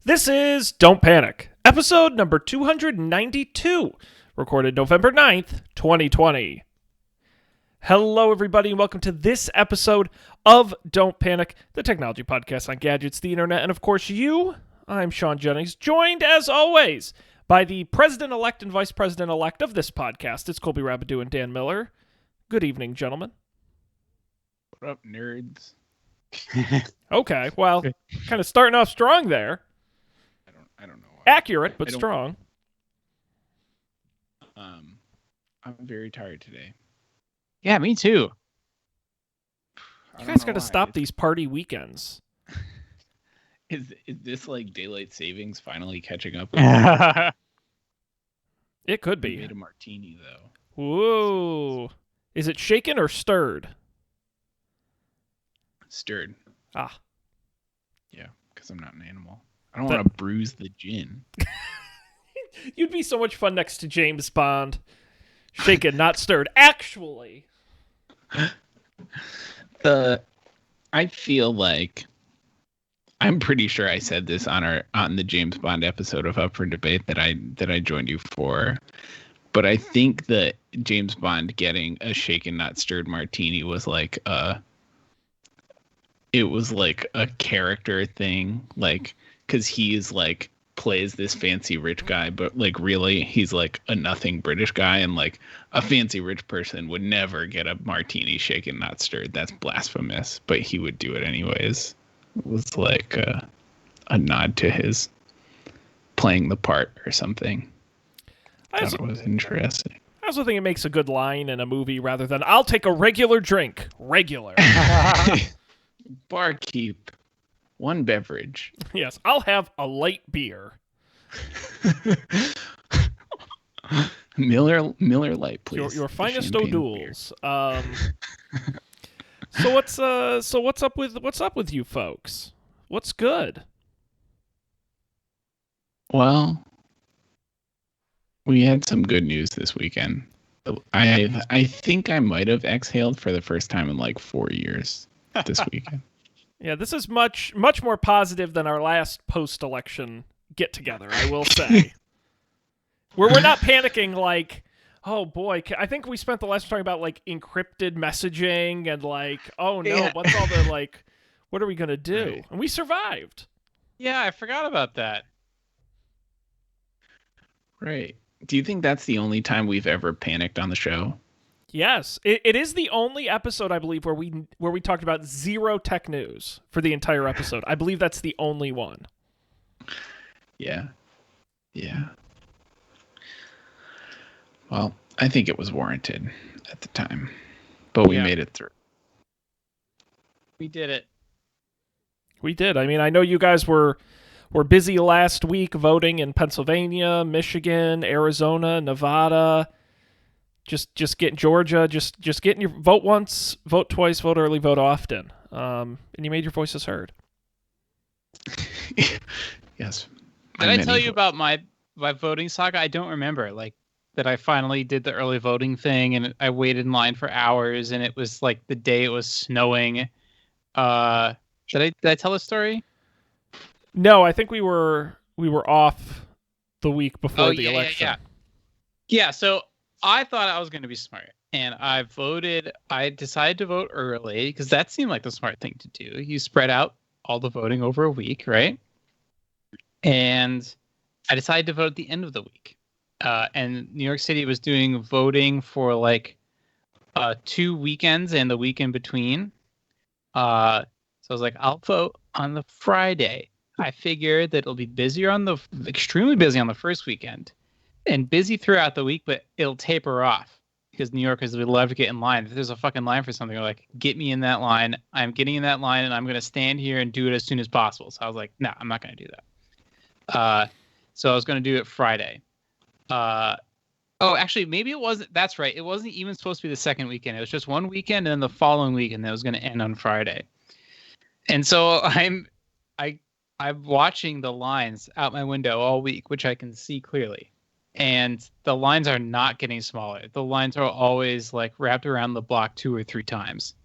This is Don't Panic, episode number 292, recorded November 9th, 2020. Hello, everybody, and welcome to this episode of Don't Panic, the technology podcast on gadgets, the internet, and of course you. I'm Sean Jennings, joined as always by the president-elect and vice president-elect of this podcast. It's Colby Rabideau and Dan Miller. Good evening, gentlemen. What up, nerds? Okay, well, kind of starting off strong there. I don't know why. Accurate, but strong. I'm very tired today. Yeah, me too. You guys got to stop these party weekends. Is this like daylight savings finally catching up? It could be. I made a martini though. Whoa! Is it shaken or stirred? Stirred. Ah. Yeah, because I'm not an animal. I don't want to bruise the gin. You'd be so much fun next to James Bond. Shaken, not stirred. Actually. I feel like I'm pretty sure I said this on the James Bond episode of Up for Debate that I joined you for. But I think that James Bond getting a shaken not stirred martini was like a character thing, like because he is like plays this fancy rich guy, but like really he's like a nothing British guy, and like a fancy rich person would never get a martini shaken not stirred. That's blasphemous, but he would do it anyways. It was like a nod to his playing the part or something. I thought it was interesting. I also think it makes a good line in a movie rather than "I'll take a regular drink." Regular. Barkeep, one beverage. Yes, I'll have a light beer. Miller Lite, please. Your finest O'Doul's. So what's up with you folks? What's good? Well, we had some good news this weekend. I think I might have exhaled for the first time in like 4 years this weekend. Yeah, this is much more positive than our last post-election get-together, I will say. We're not panicking like, oh boy, I think we spent the last talking about like encrypted messaging and like, oh no, Yeah. what's all the like, what are we going to do? Right. And we survived. Yeah, I forgot about that. Right. Do you think that's the only time we've ever panicked on the show? Yes, it is the only episode, I believe, where we talked about zero tech news for the entire episode. I believe that's the only one. Yeah. Well, I think it was warranted at the time, but we made it through. We did it. We did. I mean, I know you guys were busy last week voting in Pennsylvania, Michigan, Arizona, Nevada. Just getting Georgia, just getting your vote once, vote twice, vote early, vote often. And you made your voices heard. Yes. Did I tell you about my voting saga? I don't remember. Like that I finally did the early voting thing, and I waited in line for hours, and it was like the day it was snowing. Did I tell a story? No, I think we were off the week before the election. Yeah, so I thought I was going to be smart, and I decided to vote early because that seemed like the smart thing to do. You spread out all the voting over a week, right? And I decided to vote at the end of the week. And New York City was doing voting for like 2 weekends and the week in between. So I was like, I'll vote on the Friday. I figured that it'll be extremely busy on the first weekend and busy throughout the week, but it'll taper off because New Yorkers would love to get in line. If there's a fucking line for something, they're like, get me in that line. I'm getting in that line and I'm going to stand here and do it as soon as possible. So I was like, no, I'm not going to do that. So I was going to do it Friday. Actually, maybe it wasn't. That's right. It wasn't even supposed to be the second weekend. It was just one weekend and then the following weekend that was going to end on Friday. And so I'm watching the lines out my window all week, which I can see clearly. And the lines are not getting smaller. The lines are always like wrapped around the block 2 or 3 times.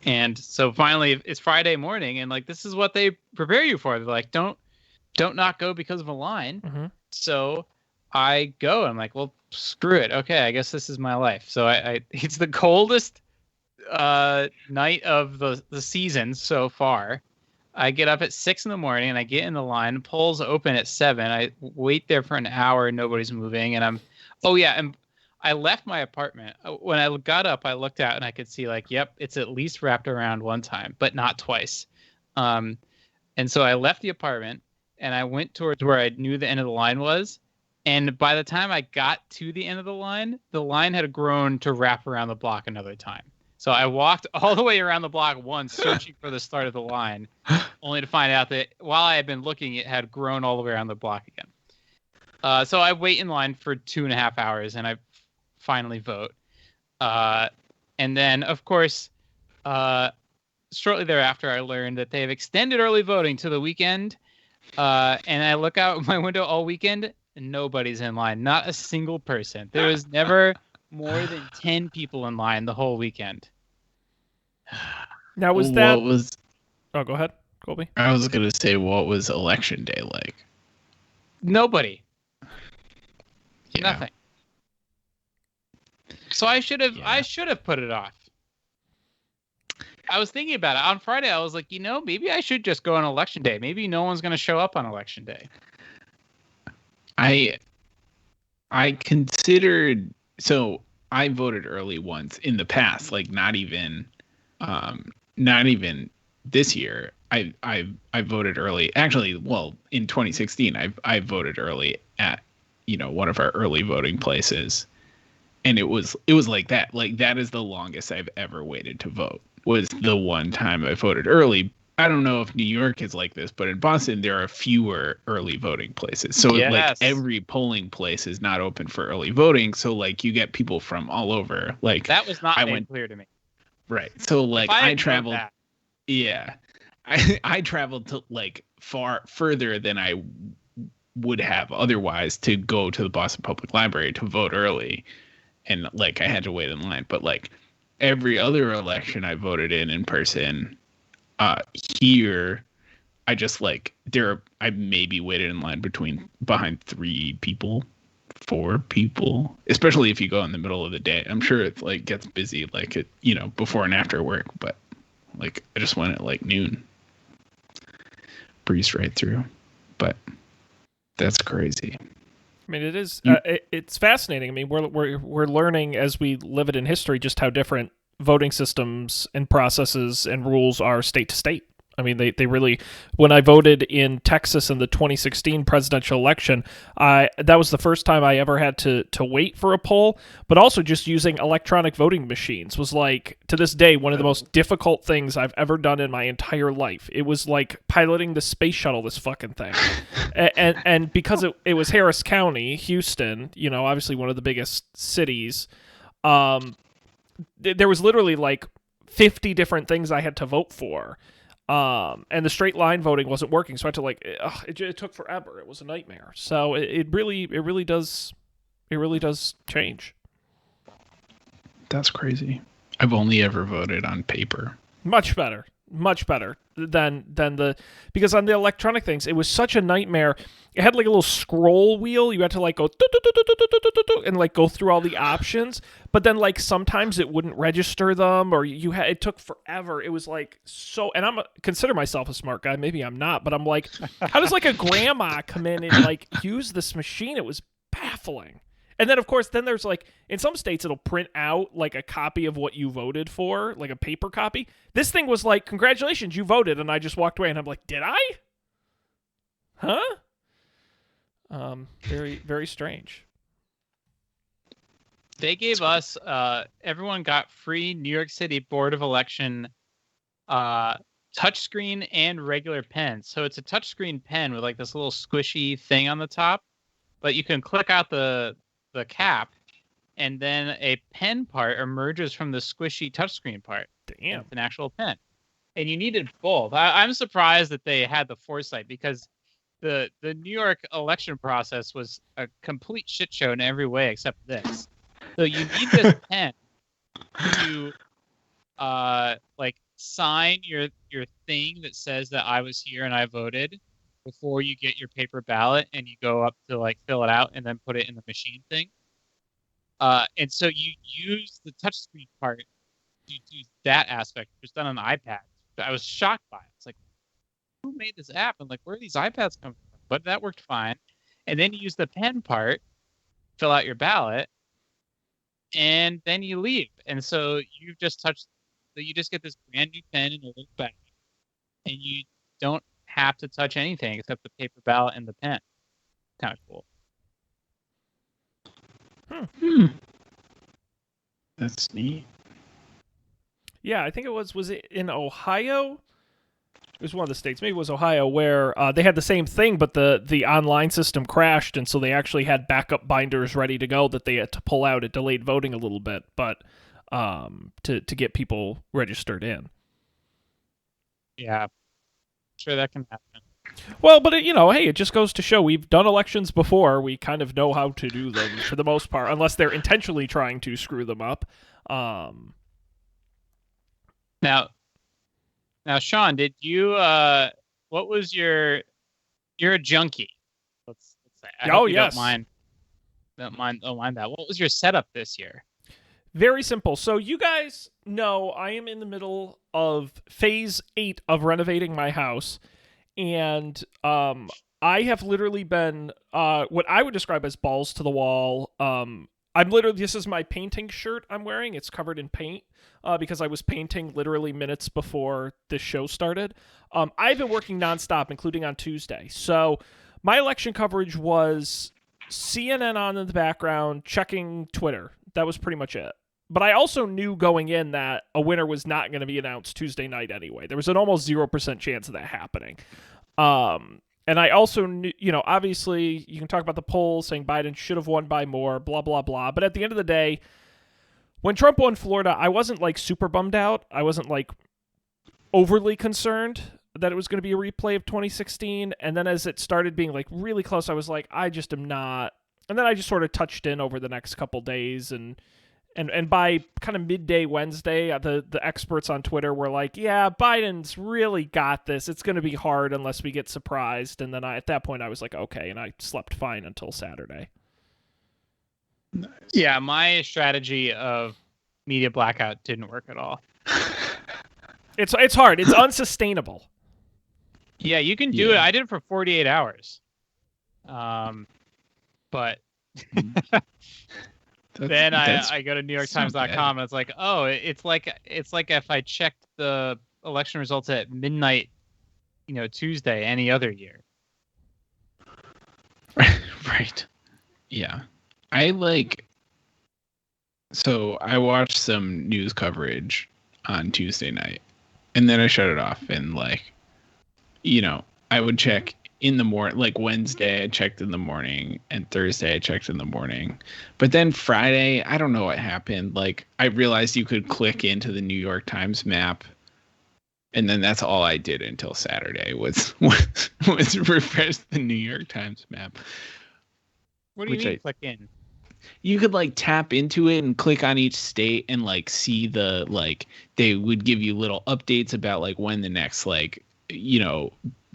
And so finally it's Friday morning, and like this is what they prepare you for. They're like, don't don't not go because of a line. Mm-hmm. So I go. I'm like, well, screw it. Okay, I guess this is my life. So I it's the coldest night of the season so far. I get up at 6 a.m. and I get in the line. Polls open at 7. I wait there for an hour and nobody's moving. And and I left my apartment. When I got up, I looked out and I could see like, yep, it's at least wrapped around one time, but not twice. And so I left the apartment and I went towards where I knew the end of the line was. And by the time I got to the end of the line had grown to wrap around the block another time. So I walked all the way around the block once, searching for the start of the line, only to find out that while I had been looking, it had grown all the way around the block again. So I wait in line for 2.5 hours, and I finally vote. And then, of course, shortly thereafter, I learned that they have extended early voting to the weekend. And I look out my window all weekend, and nobody's in line. Not a single person. There was never more than 10 people in line the whole weekend. Now, was that... Oh, go ahead, Colby. I was going to say, what was election day like? Nobody. Yeah. Nothing. So I should have put it off. I was thinking about it. On Friday, I was like, maybe I should just go on election day. Maybe no one's going to show up on election day. I considered... So I voted early once in the past, like not even this year. I voted early. Actually, well, in 2016, I voted early at one of our early voting places, and it was like that. Like that is the longest I've ever waited to vote. Was the one time I voted early. I don't know if New York is like this, but in Boston there are fewer early voting places. So yes. Like every polling place is not open for early voting. So like you get people from all over. Like that was not made clear to me. Right. So like I traveled. That. Yeah. I traveled to like further than I would have otherwise to go to the Boston Public Library to vote early. And like I had to wait in line. But like every other election I voted in person. Here, I just like I maybe waited in line behind 3 people, 4 people, especially if you go in the middle of the day. I'm sure it like gets busy like it, before and after work, but like I just went at like noon, breezed right through. But that's crazy. I mean, it is. It's fascinating. I mean, we're learning as we live it in history just how different voting systems and processes and rules are state to state. I mean, they really, when I voted in Texas in the 2016 presidential election, that was the first time I ever had to wait for a poll, but also just using electronic voting machines was like, to this day, one of the most difficult things I've ever done in my entire life. It was like piloting the space shuttle, this fucking thing. and because it was Harris County, Houston, obviously one of the biggest cities, there was literally like 50 different things I had to vote for. And the straight line voting wasn't working. So I had to like, it took forever. It was a nightmare. So it really does change. That's crazy. I've only ever voted on paper. Much better than because on the electronic things, it was such a nightmare. It had like a little scroll wheel. You had to like go and like go through all the options, but then like sometimes it wouldn't register them, or it took forever. It was like so, and consider myself a smart guy. Maybe I'm not, but I'm like, how does like a grandma come in and like use this machine? It was baffling. And then, of course, there's like, in some states, it'll print out like a copy of what you voted for, like a paper copy. This thing was like, congratulations, you voted. And I just walked away and I'm like, did I? Huh? Very, very strange. They gave us, everyone got free New York City Board of Election touchscreen and regular pens. So it's a touchscreen pen with like this little squishy thing on the top, but you can click out the cap, and then a pen part emerges from the squishy touchscreen part. Damn. It's an actual pen. And you needed both. I'm surprised that they had the foresight, because the New York election process was a complete shit show in every way except this. So you need this pen to like sign your thing that says that I was here and I voted. before you get your paper ballot and you go up to like fill it out and then put it in the machine thing. And so you use the touchscreen part to do that aspect. It was done on an iPad. I was shocked by it. It's like, who made this app? And like, where are these iPads coming from? But that worked fine. And then you use the pen part, fill out your ballot, and then you leave. And so you just get this brand new pen in a little bag, and you don't have to touch anything except the paper ballot and the pen. Kind of cool. That's neat. Yeah, I think was it in Ohio? It was one of the states, maybe it was Ohio, where they had the same thing, but the online system crashed, and so they actually had backup binders ready to go that they had to pull out. It delayed voting a little bit, but to get people registered in. Yeah, sure that can happen. Well, but hey, it just goes to show we've done elections before. We kind of know how to do them for the most part, unless they're intentionally trying to screw them up. Now, Sean, did you? What was you're a junkie? Let's say. I hope you yes. Don't mind that. What was your setup this year? Very simple. So you guys know I am in the middle of phase 8 of renovating my house. And I have literally been what I would describe as balls to the wall. This is my painting shirt I'm wearing. It's covered in paint because I was painting literally minutes before this show started. I've been working nonstop, including on Tuesday. So my election coverage was CNN on in the background, checking Twitter. That was pretty much it. But I also knew going in that a winner was not going to be announced Tuesday night anyway. There was an almost 0% chance of that happening. And I also knew, obviously you can talk about the polls saying Biden should have won by more, blah, blah, blah. But at the end of the day, when Trump won Florida, I wasn't like super bummed out. I wasn't like overly concerned that it was going to be a replay of 2016. And then as it started being like really close, I was like, I just am not. And then I just sort of touched in over the next couple days and by kind of midday Wednesday, the experts on Twitter were like, yeah, Biden's really got this. It's going to be hard unless we get surprised. And then at that point, I was like, okay. And I slept fine until Saturday. Nice. Yeah, my strategy of media blackout didn't work at all. It's hard. It's unsustainable. Yeah, you can do it. I did it for 48 hours. But... Then I go to NewYorkTimes.com and it's like, oh, it's like if I checked the election results at midnight, Tuesday any other year. Right. Yeah. So I watched some news coverage on Tuesday night and then I shut it off and I would check in the morning, like Wednesday I checked in the morning and Thursday I checked in the morning. But then Friday, I don't know what happened. Like I realized you could click into the New York Times map. And then that's all I did until Saturday was refresh the New York Times map. What do you mean click in? You could like tap into it and click on each state and like see they would give you little updates about like when the next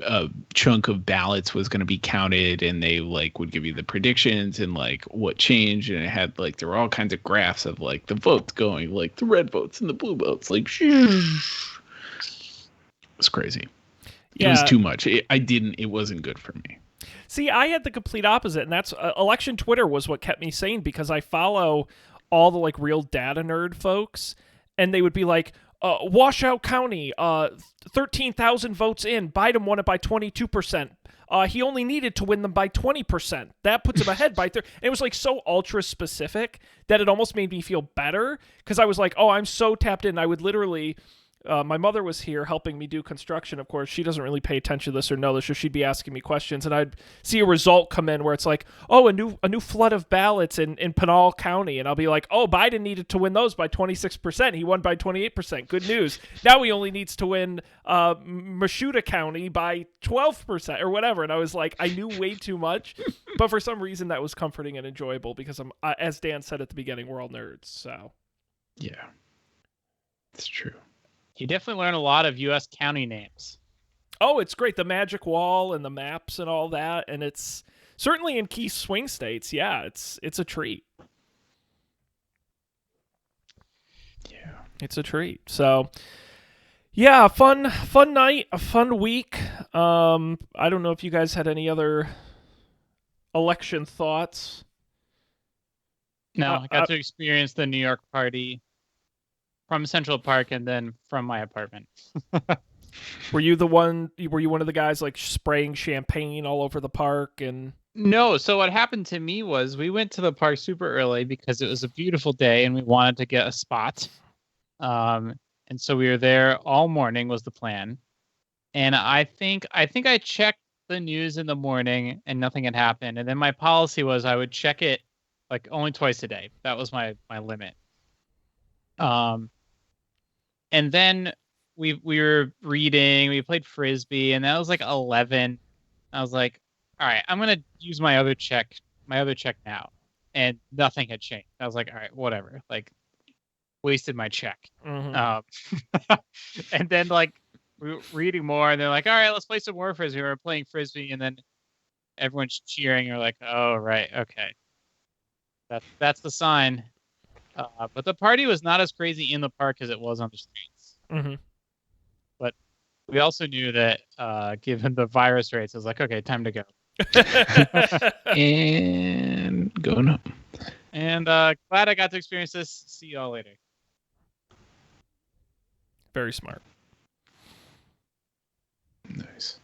a chunk of ballots was going to be counted, and they like would give you the predictions and like what changed, and it had like there were all kinds of graphs of like the votes going, like the red votes and the blue votes, like it's crazy. It was too much. It wasn't good for me. See, I had the complete opposite, and that's election Twitter was what kept me sane because I follow all the like real data nerd folks, and they would be like, Washoe County, 13,000 votes in. Biden won it by 22%. He only needed to win them by 20%. That puts him ahead by 30. It was like so ultra specific that it almost made me feel better because I was like, oh, I'm so tapped in. I would literally... my mother was here helping me do construction. Of course, she doesn't really pay attention to this or know this, so she'd be asking me questions, and I'd see a result come in where it's like, oh, a new flood of ballots in Pinal County, and I'll be like, oh, Biden needed to win those by 26%. He won by 28%. Good news. Now he only needs to win Mashuta County by 12% or whatever. And I was like, I knew way too much, but for some reason that was comforting and enjoyable because I'm, as Dan said at the beginning, we're all nerds. So yeah, it's true. You definitely learn a lot of U.S. county names. Oh, it's great. The magic wall and the maps and all that, and it's certainly in key swing states. Yeah, it's a treat. Yeah. It's a treat. So, yeah, fun night, a fun week. I don't know if you guys had any other election thoughts. No, I got to experience the New York party from Central Park and then from my apartment. Were you one of the guys like spraying champagne all over the park and? No, so what happened to me was we went to the park super early because it was a beautiful day and we wanted to get a spot. And so we were there all morning was the plan. And I think I checked the news in the morning and nothing had happened. And then my policy was I would check it like only twice a day. That was my limit. And then we were reading, we played Frisbee, and that was like 11. I was like, all right, I'm going to use my other check now. And nothing had changed. I was like, all right, whatever. Like, wasted my check. Mm-hmm. And then, like, we were reading more, and they're like, all right, let's play some more Frisbee. We were playing Frisbee, and then everyone's cheering. You're like, oh, right, okay. That's the sign. But the party was not as crazy in the park as it was on the streets. Mm-hmm. But we also knew that given the virus rates, I was like, okay, time to go. And going up. And glad I got to experience this. See y'all later. Very smart. Nice.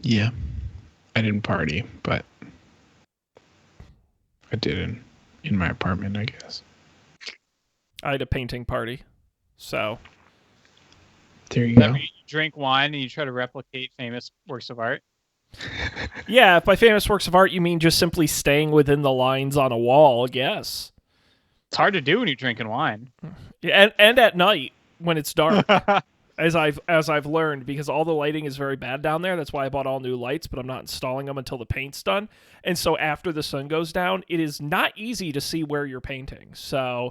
Yeah. I didn't party, but I did in my apartment, I guess. I had a painting party, so there you go. You drink wine and you try to replicate famous works of art. Yeah, if by famous works of art you mean just simply staying within the lines on a wall, yes. It's hard to do when you're drinking wine. Yeah, and at night when it's dark, as I've learned, because all the lighting is very bad down there. That's why I bought all new lights, but I'm not installing them until the paint's done. And so after the sun goes down, it is not easy to see where you're painting. So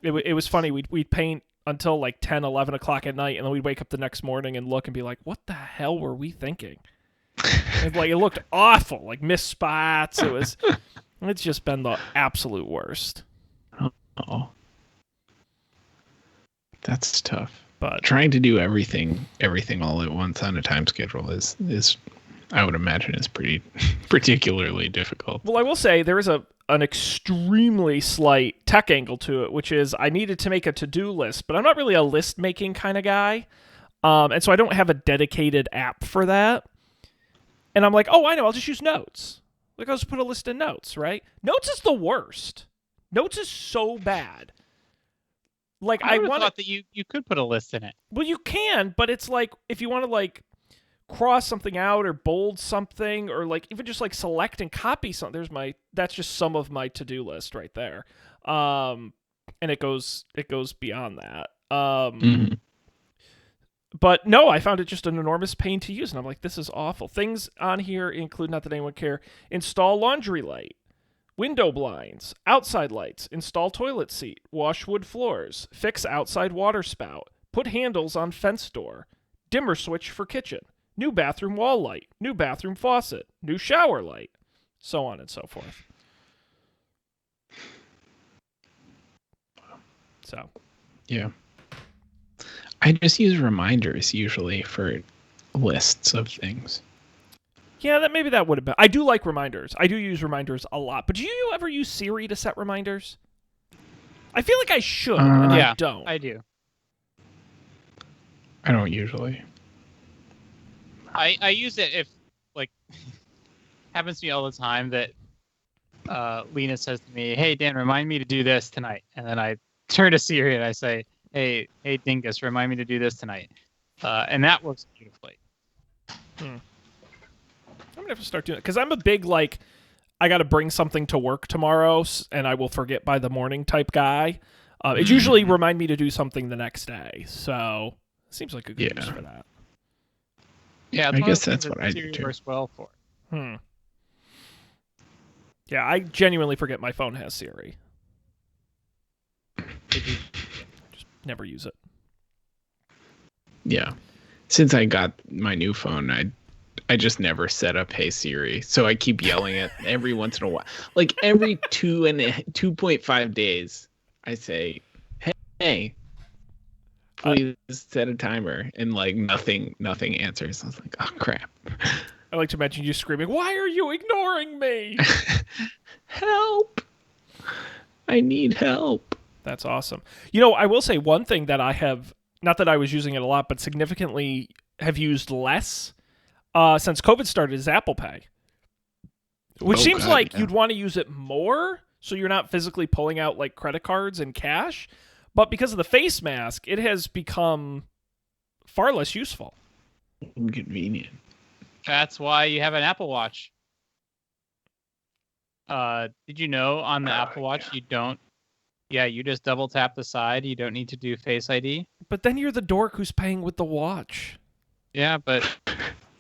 it was funny. We'd paint until like 10, 11 o'clock at night, and then we'd wake up the next morning and look and be like, what the hell were we thinking? Like, it looked awful, like missed spots. It's just been the absolute worst. Oh, that's tough. But trying to do everything all at once on a time schedule is I would imagine is pretty particularly difficult. Well, I will say there is an extremely slight tech angle to it, which is I needed to make a to-do list, but I'm not really a list making kind of guy. And so I don't have a dedicated app for that. And I'm like, oh, I know, I'll just use Notes. Like, I'll just put a list in Notes, right? Notes is the worst. Notes is so bad. Like, I would have thought that you could put a list in it. Well, you can, but it's like, if you want to, like, cross something out or bold something or, like, even just, like, select and copy something, that's just some of my to-do list right there. And it goes beyond that. Mm-hmm. But no, I found it just an enormous pain to use. And I'm like, this is awful. Things on here include, not that anyone care, install laundry light, window blinds, outside lights, install toilet seat, wash wood floors, fix outside water spout, put handles on fence door, dimmer switch for kitchen, new bathroom wall light, new bathroom faucet, new shower light, so on and so forth. So. Yeah. I just use reminders usually for lists of things. Yeah, maybe that would have been. I do like reminders. I do use reminders a lot. But do you ever use Siri to set reminders? I feel like I should, and yeah, I don't. I do. I don't usually. I use it if, like, happens to me all the time that Lena says to me, hey, Dan, remind me to do this tonight. And then I turn to Siri and I say, hey, Dingus, remind me to do this tonight. And that works beautifully. I'm going to have to start doing it. Because I'm a big, like, I got to bring something to work tomorrow, and I will forget by the morning type guy. It usually remind me to do something the next day. So it seems like a good use for that. Yeah, I guess that's what I do Siri too. works well for. Yeah, I genuinely forget my phone has Siri. Just never use it. Yeah. Since I got my new phone, I just never set up Hey Siri, so I keep yelling it every once in a while. Like every 2.5 days, I say, "Hey, please set a timer," and like nothing answers. I was like, "Oh crap!" I like to imagine you screaming, "Why are you ignoring me?" Help! I need help. That's awesome. I will say one thing that I have, not that I was using it a lot, but significantly have used less since COVID started is Apple Pay. Which seems like you'd want to use it more so you're not physically pulling out like credit cards and cash. But because of the face mask, it has become far less useful. Inconvenient. That's why you have an Apple Watch. Did you know on the Apple Watch you don't? Yeah, you just double tap the side. You don't need to do Face ID. But then you're the dork who's paying with the watch. Yeah, but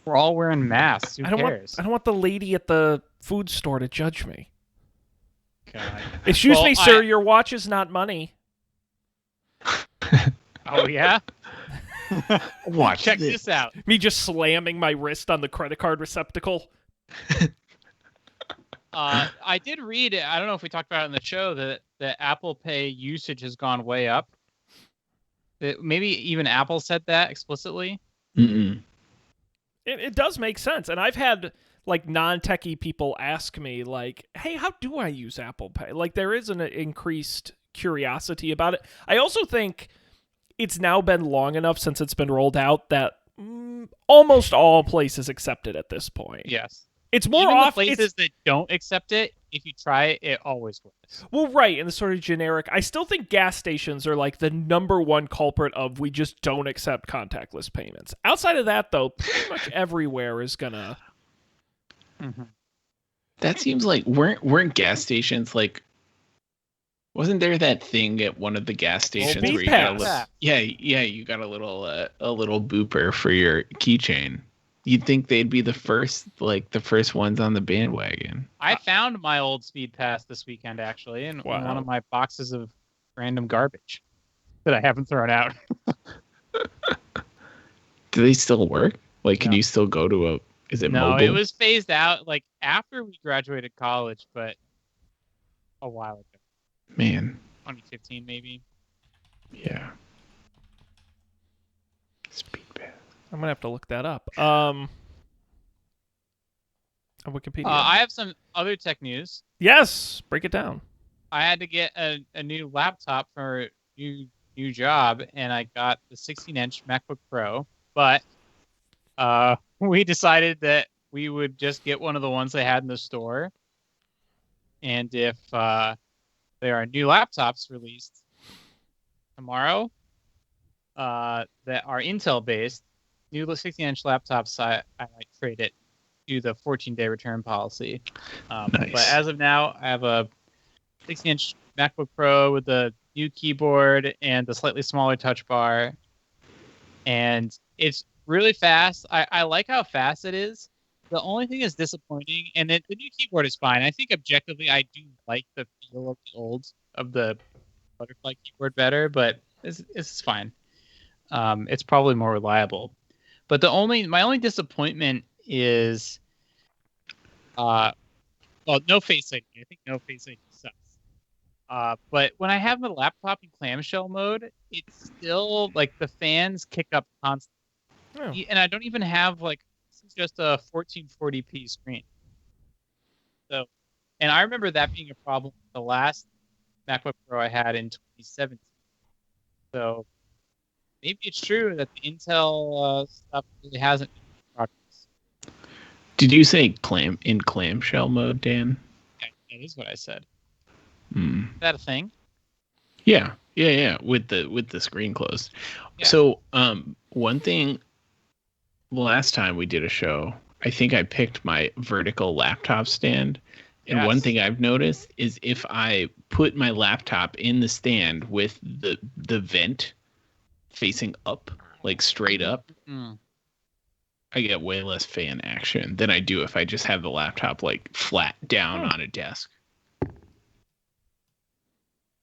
we're all wearing masks. Who cares? I don't want the lady at the food store to judge me. God. Excuse me, sir. Your watch is not money. Oh yeah. Check this. this out. Me just slamming my wrist on the credit card receptacle. I did read it. I don't know if we talked about it in the show that the Apple Pay usage has gone way up. Maybe even Apple said that explicitly. Mm-mm. It does make sense. And I've had like non-techie people ask me like, "Hey, how do I use Apple Pay?" Like there is an increased curiosity about it. I also think it's now been long enough since it's been rolled out that almost all places accept it at this point. Yes. It's more even often the places that don't accept it, if you try it, it always works. Well, right, and the sort of generic. I still think gas stations are like the number one culprit of we just don't accept contactless payments. Outside of that, though, pretty much everywhere is gonna. Mm-hmm. That seems like weren't gas stations like? Wasn't there that thing at one of the gas stations where you got you got a little booper for your keychain? You'd think they'd be the first ones on the bandwagon. I found my old speed pass this weekend, actually, in one of my boxes of random garbage that I haven't thrown out. Do they still work? Like, can you still go to is it mobile? No, it was phased out like after we graduated college, but a while ago. Man. 2015, maybe. Yeah. Speed pass. I'm gonna have to look that up. On Wikipedia. I have some other tech news. Yes, break it down. I had to get a new laptop for a new job, and I got the 16-inch MacBook Pro. But we decided that we would just get one of the ones they had in the store. And if there are new laptops released tomorrow that are Intel-based, new 16-inch laptops, I might trade it to the 14-day return policy. Nice. But as of now, I have a 16-inch MacBook Pro with the new keyboard and the slightly smaller touch bar. And it's really fast. I like how fast it is. The only thing is disappointing, and the new keyboard is fine. I think objectively I do like the feel of the butterfly keyboard better, but it's fine. It's probably more reliable. But my only disappointment is no Face ID. I think no Face ID sucks. But when I have the laptop in clamshell mode, it's still like the fans kick up constantly. Oh. And I don't even have this is just a 1440p screen. So, and I remember that being a problem with the last MacBook Pro I had in 2017. So maybe it's true that the Intel stuff really hasn't been progress. Did you say in clamshell mode, Dan? Yeah, that is what I said. Is that a thing? Yeah. With the screen closed. Yeah. So one thing, last time we did a show, I think I picked my vertical laptop stand. And one thing I've noticed is if I put my laptop in the stand with the vent facing up, like straight up, I get way less fan action than I do if I just have the laptop like flat down on a desk.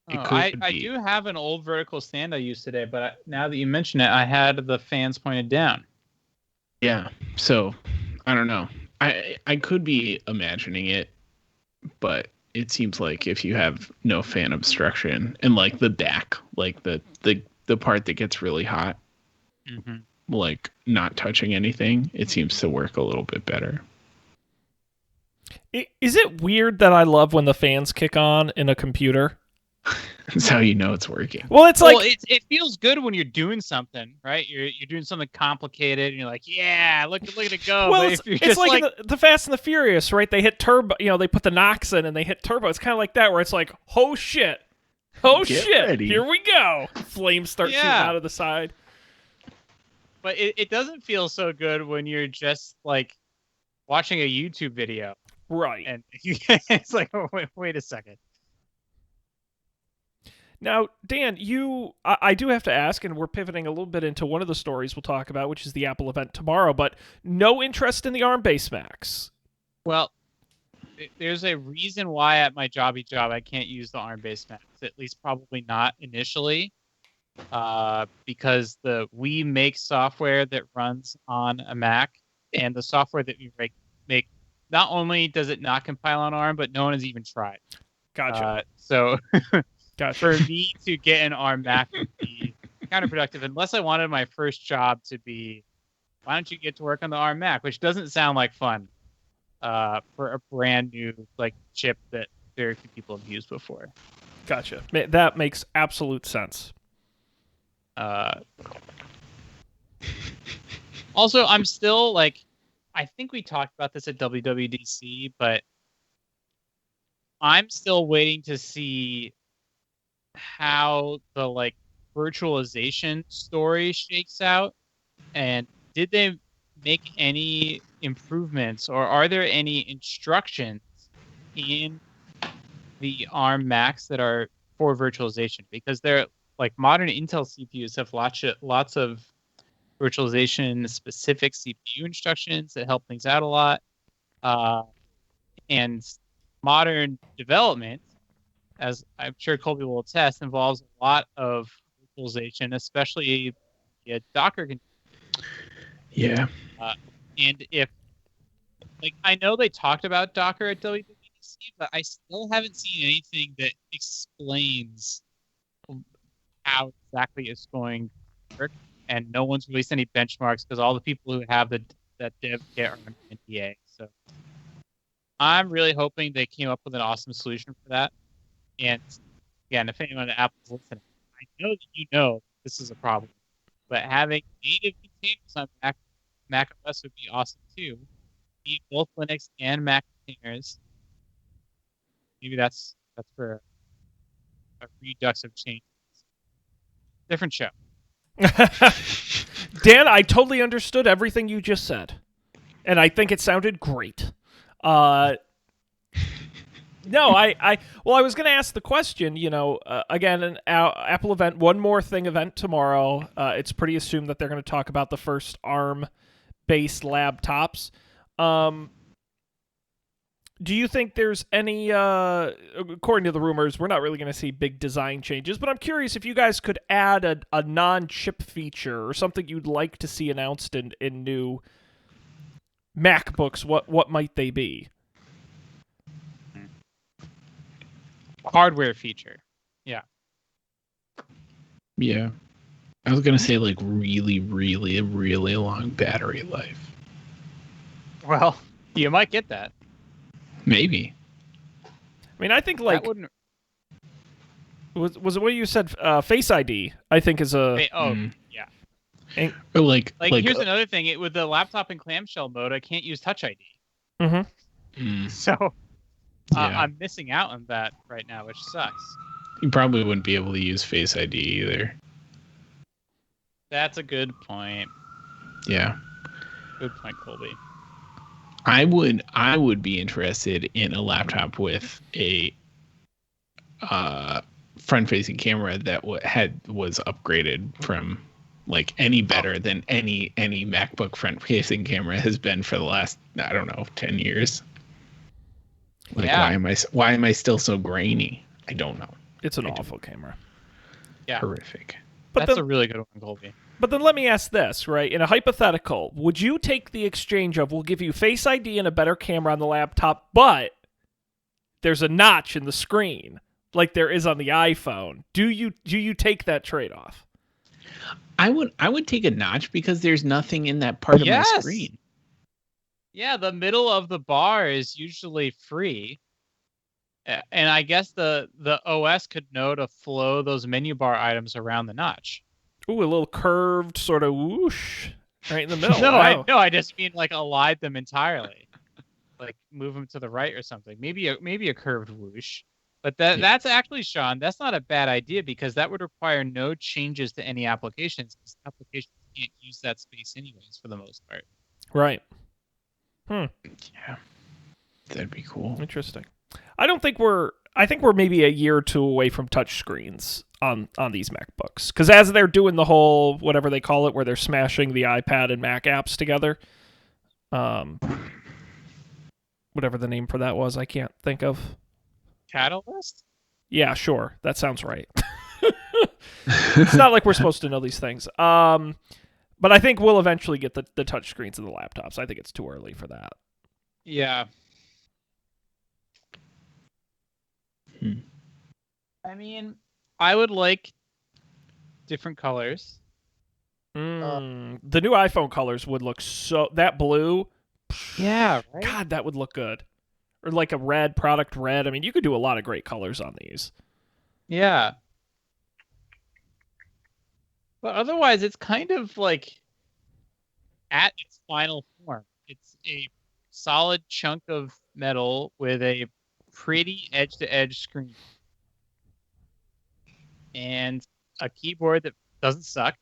I do have an old vertical stand I used today, but now that you mention it, I had the fans pointed down. Yeah. So I don't know. I could be imagining it, but it seems like if you have no fan obstruction and like the back, like the part that gets really hot, Mm-hmm. like not touching anything, it seems to work a little bit better. Is it weird that I love when the fans kick on in a computer? That's how you know it's working. Well, it's Well, like it feels good when you're doing something, right? You're doing something complicated, and you're like, yeah, look at it go. well, But it's, if you're it's just like, like, in the Fast and the Furious, right? They hit turbo, they put the knocks in and they hit turbo. It's kind of like that, where it's like, oh shit, Get shit, ready. here we go. Flames start shooting Yeah. out of the side. but it doesn't feel so good when you're just like watching a YouTube video, Right. and it's like, oh, wait a second. Now, Dan, I do have to ask, and we're pivoting a little bit into one of the stories we'll talk about, which is the Apple event tomorrow, but no interest in the ARM-based Macs. Well, there's a reason why at my jobby job I can't use the ARM-based Macs. At least probably not initially, because we make software that runs on a Mac, and the software that we make not only does it not compile on ARM, but no one has even tried. Gotcha. So Gotcha. for me to get an ARM Mac would be counterproductive, unless I wanted my first job to be, why don't you get to work on the ARM Mac, which doesn't sound like fun for a brand new like chip that very few people have used before. Gotcha. That makes absolute sense. Also, I'm still like, I think we talked about this at WWDC, but I'm still waiting to see how the like virtualization story shakes out, and did they make any improvements, or are there instructions in the ARM Macs that are for virtualization? Because they're like, modern Intel CPUs have lots of virtualization specific CPU instructions that help things out a lot. And modern development, as I'm sure Colby will attest, involves a lot of virtualization, especially Docker. Yeah. And if, like, I know they talked about Docker at WWDC, but I still haven't seen anything that explains how exactly it's going to work. And no one's released any benchmarks because all the people who have that dev kit are on NDA. So I'm really hoping they came up with an awesome solution for that. And again, if anyone at Apple's listening, I know that you know this is a problem, but having native containers on Mac OS would be awesome too. Need both Linux and Mac containers. Maybe that's for a redux of changes. Different show. Dan, I totally understood everything you just said, and I think it sounded great. No, I was going to ask the question, again, an Apple event, one more thing event tomorrow. It's pretty assumed that they're going to talk about the first ARM-based laptops. Do you think there's any, according to the rumors, we're not really going to see big design changes, but I'm curious if you guys could add a non-chip feature or something you'd like to see announced in new MacBooks. What might they be? Hardware feature. Yeah. Yeah. I was going to say like really, really, really long battery life. Well, you might get that. Maybe. I mean, I think like was it what you said? Face ID, I think, is a yeah. Or like here's another thing. With the laptop in clamshell mode, I can't use Touch ID. Mm-hmm. So yeah. I'm missing out on that right now, which sucks. You probably wouldn't be able to use Face ID either. That's a good point. Yeah. Good point, Colby. I would be interested in a laptop with a front-facing camera that was upgraded from like any better than any MacBook front-facing camera has been for the last, I don't know, 10 years. Like, yeah. why am I still so grainy? I don't know. It's an awful camera. Yeah. Horrific. But that's a really good one, Colby. But then let me ask this, right? In a hypothetical, would you take the exchange of we'll give you Face ID and a better camera on the laptop, but there's a notch in the screen like there is on the iPhone? Do you take that trade-off? I would take a notch because there's nothing in that part of my screen. Yeah, the middle of the bar is usually free. And I guess the OS could know to flow those menu bar items around the notch. Ooh, a little curved sort of whoosh right in the middle. No, Wow. I just mean like align them entirely. Like move them to the right or something. Maybe a curved whoosh. But that's actually, Sean, that's not a bad idea because that would require no changes to any applications because applications can't use that space anyways for the most part. Right. Yeah. That'd be cool. Interesting. I think we're maybe a year or two away from touch screens on these MacBooks. Because as they're doing the whole, whatever they call it, where they're smashing the iPad and Mac apps together, whatever the name for that was, I can't think of. Catalyst? Yeah, sure. That sounds right. It's not like we're supposed to know these things. But I think we'll eventually get the touch screens in the laptops. I think it's too early for that. Yeah. I mean, I would like different colors. The new iPhone colors would look so... That blue... Yeah, right? God, that would look good. Or like a red, product red. I mean, you could do a lot of great colors on these. Yeah. But otherwise, it's kind of like at its final form. It's a solid chunk of metal with a pretty edge-to-edge screen. And a keyboard that doesn't suck,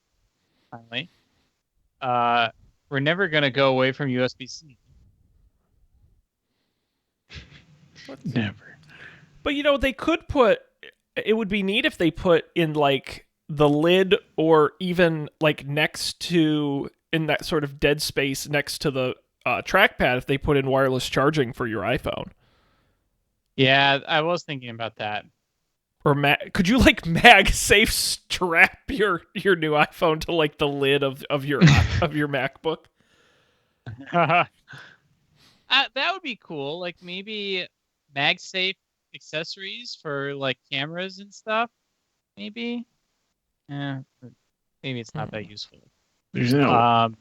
finally. We're never going to go away from USB-C. Never. But, they could put... It would be neat if they put in, like, the lid or even, like, next to... In that sort of dead space next to the trackpad, if they put in wireless charging for your iPhone. Yeah, I was thinking about that. Or could you like MagSafe strap your new iPhone to like the lid of your of your MacBook? That would be cool. Like maybe MagSafe accessories for like cameras and stuff. Maybe. Yeah, maybe it's not that useful. There's no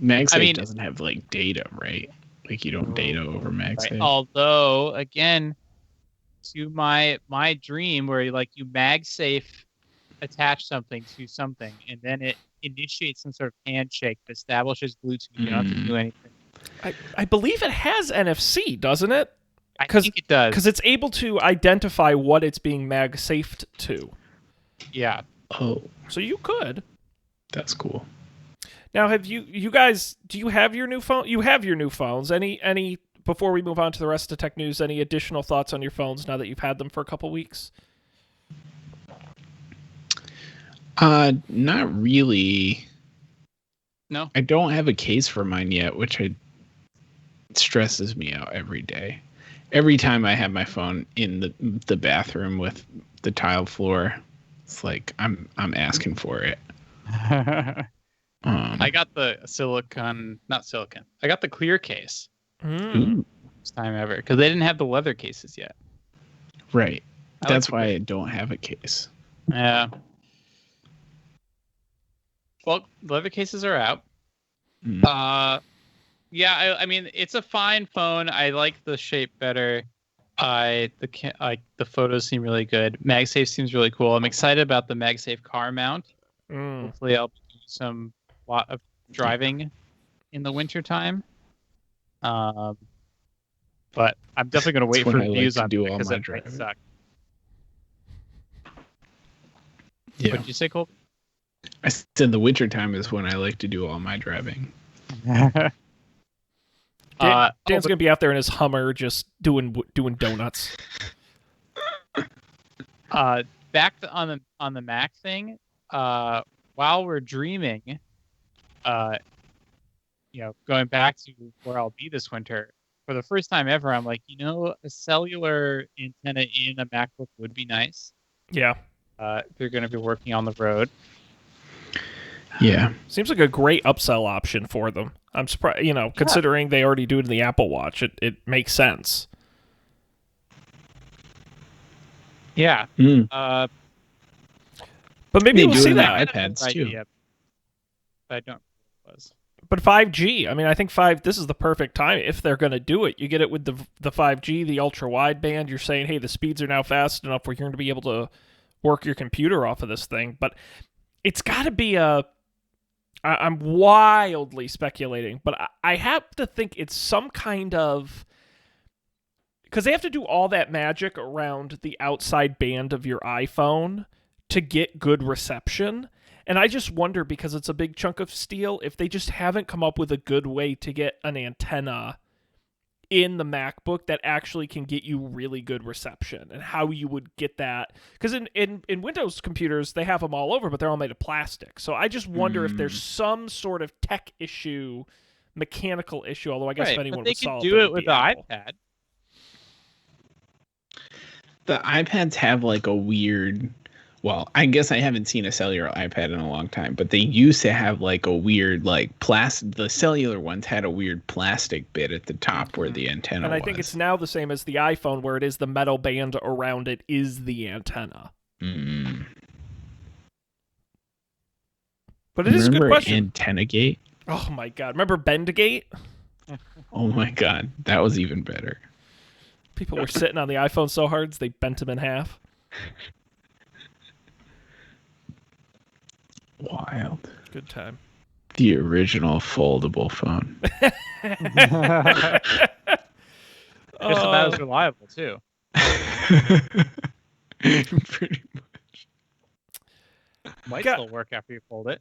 MagSafe doesn't have like data, right? Like you don't data over MagSafe. Right. Although, again, to my dream where you MagSafe attach something to something and then it initiates some sort of handshake that establishes Bluetooth. You don't have to do anything. I believe it has NFC, doesn't it? I think it does. Because it's able to identify what it's being MagSafed to. Yeah. Oh. So you could. That's cool. Now, have you guys, do you have your new phone? You have your new phones. Any before we move on to the rest of tech news, any additional thoughts on your phones now that you've had them for a couple weeks? Not really. No. I don't have a case for mine yet, which stresses me out every day. Every time I have my phone in the bathroom with the tile floor, it's like I'm asking for it. I got the I got the clear case. First time ever, because they didn't have the leather cases yet. Right. That's why I don't have a case. Yeah. Well, leather cases are out. Yeah, I mean, it's a fine phone. I like the shape better. The photos seem really good. MagSafe seems really cool. I'm excited about the MagSafe car mount. Hopefully, I'll do lot of driving in the wintertime. But I'm definitely going to wait for reviews on it because it might suck. Yeah. What did you say, Colby? I said the wintertime is when I like to do all my driving. Dan's going to be out there in his Hummer just doing donuts. Back on the Mac thing, while we're dreaming, going back to where I'll be this winter, for the first time ever, I'm like, a cellular antenna in a MacBook would be nice. Yeah. They're going to be working on the road. Yeah. Seems like a great upsell option for them. I'm surprised, considering they already do it in the Apple Watch. It makes sense. Yeah. Mm. But maybe They we'll do see it in the that. iPads too. Idea. I don't know what it was. But 5G, I mean, I think this is the perfect time if they're going to do it. You get it with the 5G, the ultra wideband. You're saying, hey, the speeds are now fast enough where you're going to be able to work your computer off of this thing. But it's got to be I'm wildly speculating, but I have to think it's some kind of, because they have to do all that magic around the outside band of your iPhone to get good reception. And I just wonder, because it's a big chunk of steel, if they just haven't come up with a good way to get an antenna in the MacBook that actually can get you really good reception, and how you would get that. Because in Windows computers, they have them all over, but they're all made of plastic. So I just wonder if there's some sort of tech issue, mechanical issue, although I guess if anyone would solve it, they could do it with the Apple. iPad. The iPads have like a weird, well, I guess I haven't seen a cellular iPad in a long time, but they used to have like a weird, like the cellular ones had a weird plastic bit at the top where the antenna was. And I think it's now the same as the iPhone, where it is the metal band around it is the antenna. Mm. But it is a good question. Antenna Gate? Oh my God. Remember Bendgate? Oh my God. That was even better. People were sitting on the iPhone so hard, they bent them in half. Wild. Good time. The original foldable phone. Just about as reliable, too. Pretty much. Might still work after you fold it.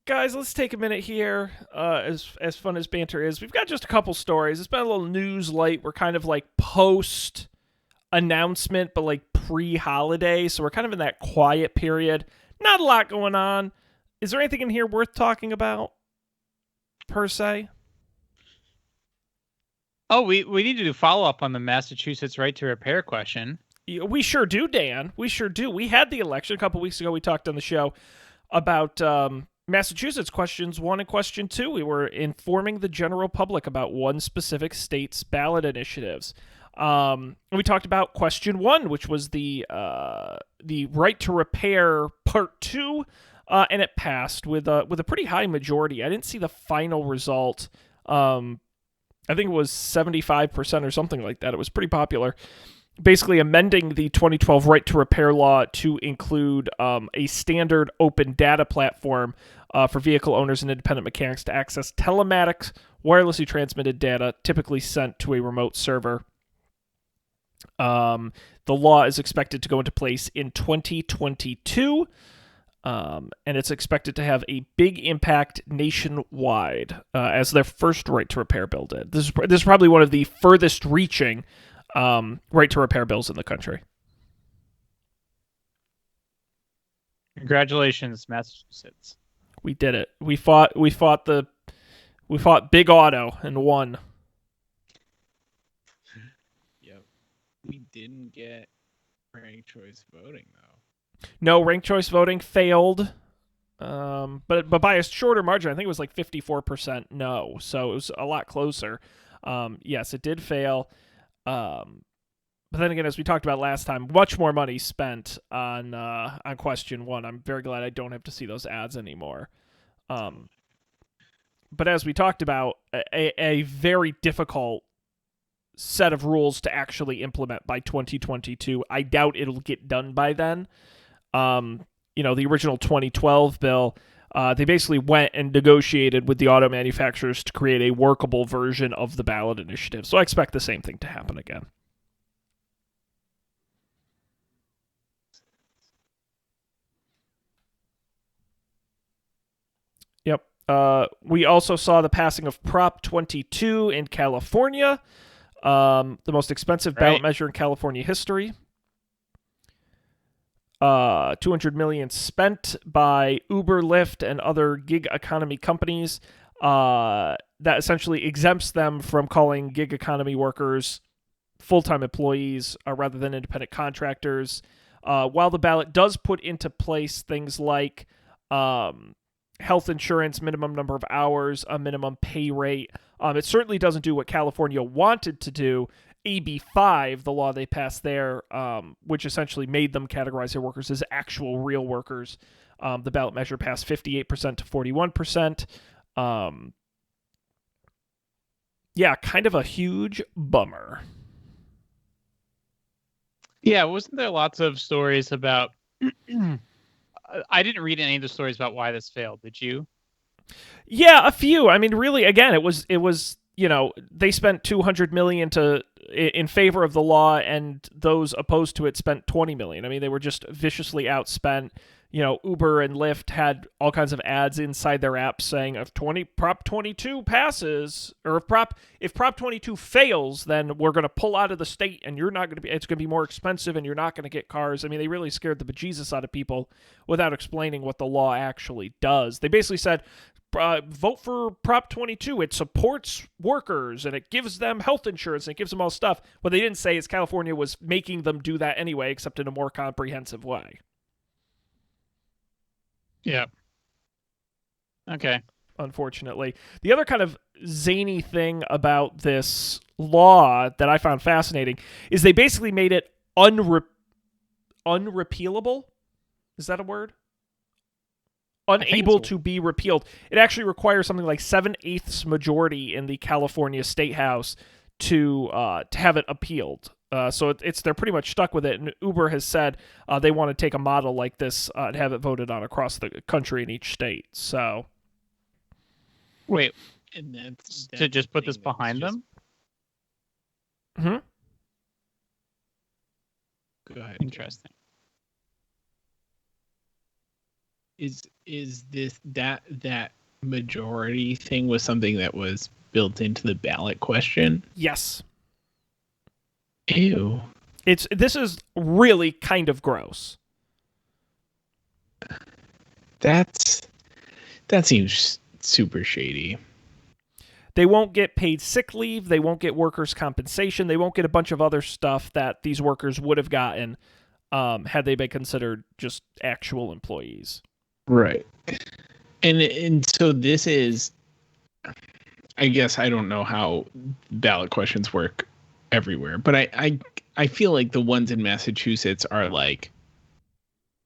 Guys, let's take a minute here. As fun as banter is, we've got just a couple stories. It's been a little news light. We're kind of like post announcement, but like pre-holiday, so we're kind of in that quiet period. Not a lot going on. Is there anything in here worth talking about, per se? Oh, we need to do follow-up on the Massachusetts right to repair question. We sure do, Dan. We sure do. We had the election a couple weeks ago. We talked on the show about Massachusetts questions 1 and question 2. We were informing the general public about one specific state's ballot initiatives. We talked about question 1, which was the right to repair part 2, and it passed with a pretty high majority. I didn't see the final result. I think it was 75% or something like that. It was pretty popular. Basically amending the 2012 right to repair law to include a standard open data platform for vehicle owners and independent mechanics to access telematics, wirelessly transmitted data, typically sent to a remote server. The law is expected to go into place in 2022, and it's expected to have a big impact nationwide, as their first right to repair bill did. This is probably one of the furthest reaching right to repair bills in the country. Congratulations, Massachusetts. We did it. We fought Big Auto and won. Yep. We didn't get ranked choice voting though. No, ranked choice voting failed. But by a shorter margin. I think it was like 54% no. So it was a lot closer. Yes, it did fail. But then again, as we talked about last time, much more money spent on question 1. I'm very glad I don't have to see those ads anymore. But as we talked about, a very difficult set of rules to actually implement by 2022. I doubt it'll get done by then. The original 2012 bill, they basically went and negotiated with the auto manufacturers to create a workable version of the ballot initiative. So I expect the same thing to happen again. Yep. We also saw the passing of Prop 22 in California, the most expensive ballot measure in California history. $200 million spent by Uber, Lyft, and other gig economy companies. That essentially exempts them from calling gig economy workers full-time employees rather than independent contractors. While the ballot does put into place things like health insurance, minimum number of hours, a minimum pay rate. It certainly doesn't do what California wanted to do. AB 5, the law they passed there, which essentially made them categorize their workers as actual real workers. The ballot measure passed 58% to 41%. Yeah, kind of a huge bummer. Yeah, wasn't there lots of stories about... I didn't read any of the stories about why this failed. Did you? Yeah, a few. I mean, really, again, it was they spent $200 million in favor of the law, and those opposed to it spent $20 million. I mean, they were just viciously outspent. Uber and Lyft had all kinds of ads inside their apps saying if Prop 22 passes, or if Prop 22 fails, then we're going to pull out of the state, and it's going to be more expensive, and you're not going to get cars. I mean, they really scared the bejesus out of people without explaining what the law actually does. They basically said, vote for Prop 22. It supports workers, and it gives them health insurance, and it gives them all stuff. What they didn't say is California was making them do that anyway, except in a more comprehensive way. Yeah. Okay. Unfortunately. The other kind of zany thing about this law that I found fascinating is they basically made it unrepealable. Is that a word? Unable to be repealed. It actually requires something like 7/8 majority in the California State House to have it appealed. So they're pretty much stuck with it, and Uber has said they want to take a model like this and have it voted on across the country in each state. So, wait, And that's to just put this thing behind that's them? mm-hmm. Go ahead. Interesting. Is this that majority thing was something that was built into the ballot question? Yes. Ew. This is really kind of gross. That seems super shady. They won't get paid sick leave. They won't get workers' compensation. They won't get a bunch of other stuff that these workers would have gotten had they been considered just actual employees. Right. And so this is, I guess I don't know how ballot questions work everywhere, but I feel like the ones in Massachusetts are like,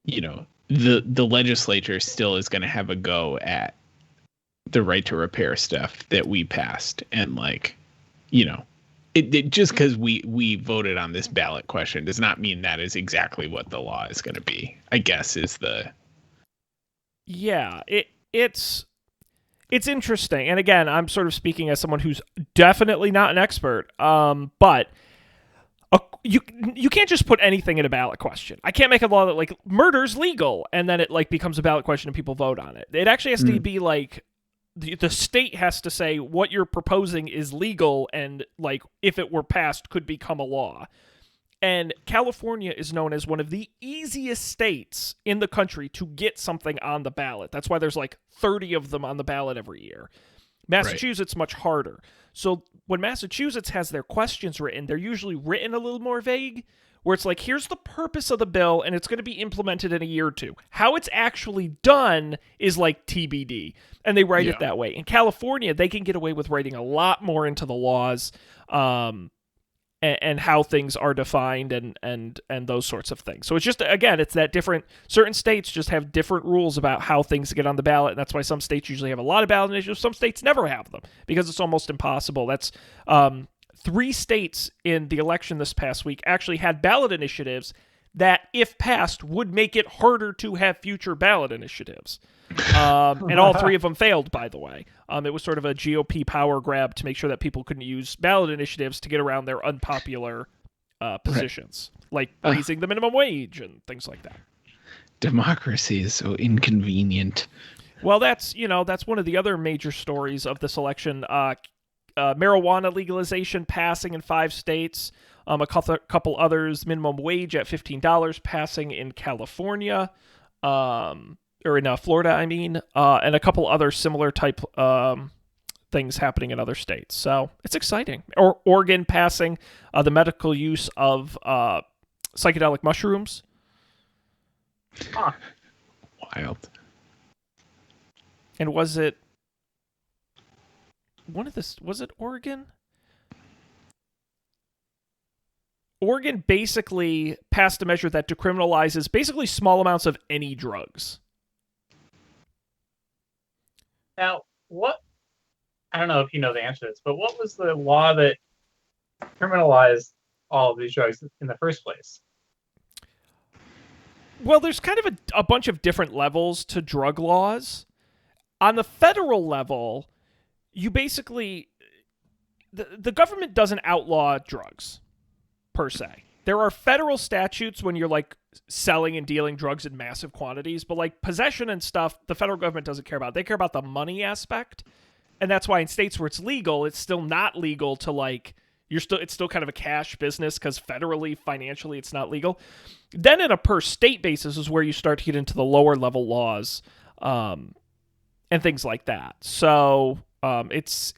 the legislature still is going to have a go at the right to repair stuff that we passed, and like, it just because we voted on this ballot question does not mean that is exactly what the law is going to be, I guess, is the... Yeah, it's interesting. And again, I'm sort of speaking as someone who's definitely not an expert, but you can't just put anything in a ballot question. I can't make a law that like murder's legal and then it like becomes a ballot question and people vote on it. It actually has to be like the state has to say what you're proposing is legal and like if it were passed could become a law. And California is known as one of the easiest states in the country to get something on the ballot. That's why there's like 30 of them on the ballot every year. Massachusetts, much harder. So when Massachusetts has their questions written, they're usually written a little more vague, where it's like, here's the purpose of the bill, and it's going to be implemented in a year or two. How it's actually done is like TBD, and they write it that way. In California, they can get away with writing a lot more into the laws, and how things are defined and those sorts of things. So it's just, again, it's that different, certain states just have different rules about how things get on the ballot, and that's why some states usually have a lot of ballot initiatives, some states never have them, because it's almost impossible. That's 3 states in the election this past week actually had ballot initiatives that, if passed, would make it harder to have future ballot initiatives. And all 3 of them failed, by the way. It was sort of a GOP power grab to make sure that people couldn't use ballot initiatives to get around their unpopular positions, like raising the minimum wage and things like that. Democracy is so inconvenient. Well, that's one of the other major stories of this election. Marijuana legalization passing in 5 states. A couple others, minimum wage at $15 passing in California. Or in Florida, I mean, and a couple other similar type things happening in other states. So it's exciting. Or Oregon passing the medical use of psychedelic mushrooms. Wild. And was it was it Oregon? Oregon basically passed a measure that decriminalizes basically small amounts of any drugs. Now, what? I don't know if you know the answer to this, but what was the law that criminalized all of these drugs in the first place? Well, there's kind of a bunch of different levels to drug laws. On the federal level, you basically... The government doesn't outlaw drugs, per se. There are federal statutes when you're, like, selling and dealing drugs in massive quantities, but, like, possession and stuff, the federal government doesn't care about. They care about the money aspect, and that's why in states where it's legal, it's still not legal to, like... It's still kind of a cash business because federally, financially, it's not legal. Then in a per state basis is where you start to get into the lower level laws and things like that. So it's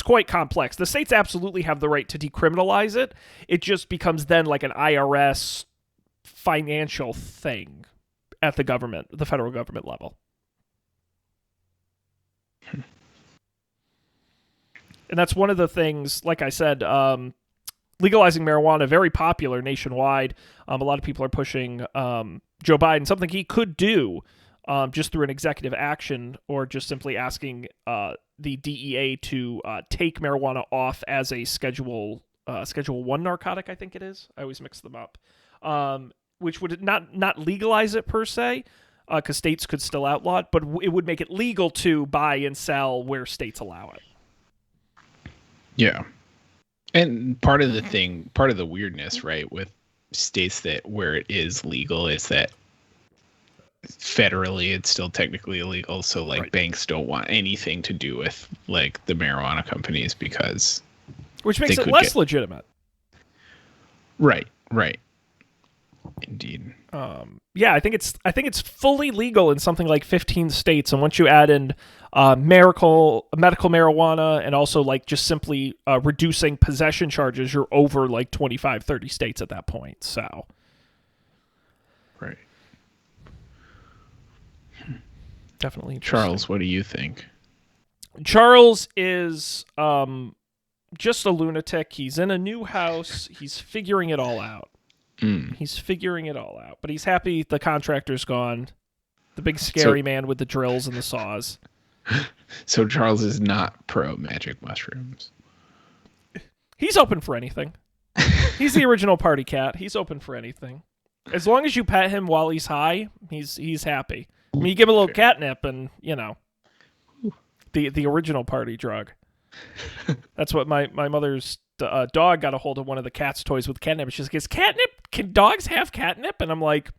quite complex. The states absolutely have the right to decriminalize it. It just becomes then like an IRS financial thing at the federal government level. And that's one of the things, like I said, legalizing marijuana, very popular nationwide. A lot of people are pushing Joe Biden, something he could do just through an executive action or just simply asking the DEA to take marijuana off as a Schedule 1 narcotic, I think it is. I always mix them up. Which would not legalize it per se, because states could still outlaw it, but it would make it legal to buy and sell where states allow it. Yeah. And part of the weirdness, right, with states where it is legal is that federally it's still technically illegal. So like right. Banks don't want anything to do with like the marijuana companies because which makes it less legitimate. Right. Indeed. Yeah, I think it's fully legal in something like 15 states, and once you add in medical marijuana and also like just simply reducing possession charges, you're over like 25, 30 states at that point. So, right. Definitely. Charles, what do you think? Charles is just a lunatic. He's in a new house. He's figuring it all out. He's figuring it all out, but he's happy the contractor's gone. The big scary man with the drills and the saws. So Charles is not pro magic mushrooms. He's open for anything. He's the original party cat. He's open for anything. As long as you pet him while he's high, he's happy. I mean, you give him a little catnip and, you know, the original party drug. That's what my mother's dog got a hold of one of the cat's toys with catnip. She's like, "Is catnip? Can dogs have catnip?" And I'm like,